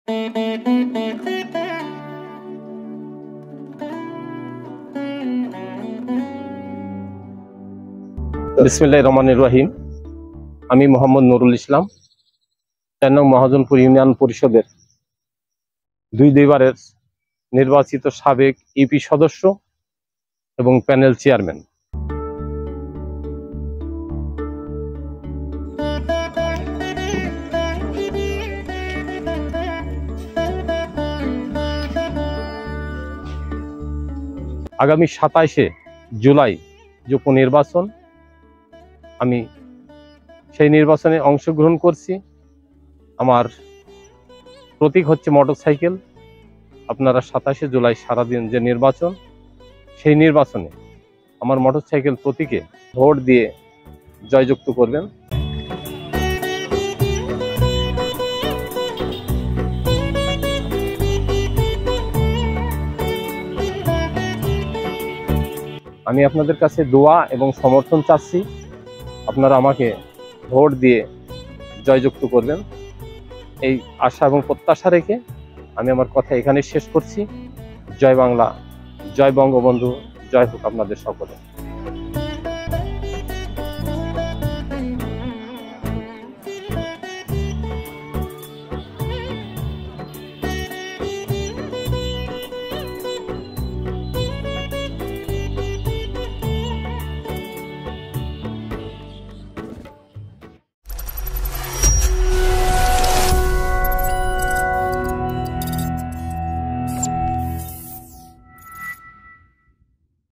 বিসমিল্লাহির রহমানির রহিম। আমি মোহাম্মদ নুরুল ইসলাম, ৪ নং মহাজনপুর ইউনিয়ন পরিষদের দুইবারের নির্বাচিত সাবেক ইপি সদস্য এবং প্যানেল চেয়ারম্যান। আগামী ২৭শে জুলাই যে উপনির্বাচন, আমি সেই নির্বাচনে অংশগ্রহণ করছি। আমার প্রতীক হচ্ছে মোটরসাইকেল। আপনারা ২৭শে জুলাই সারাদিন যে নির্বাচন, সেই নির্বাচনে আমার মোটরসাইকেল প্রতীকে ভোট দিয়ে জয়যুক্ত করবেন। আমি আপনাদের কাছে দোয়া এবং সমর্থন চাচ্ছি। আপনারা আমাকে ভোট দিয়ে জয়যুক্ত করবেন, এই আশা এবং প্রত্যাশা রেখে আমি আমার কথা এখানে শেষ করছি। জয় বাংলা, জয় বঙ্গবন্ধু, জয় হোক আপনাদের সকলে।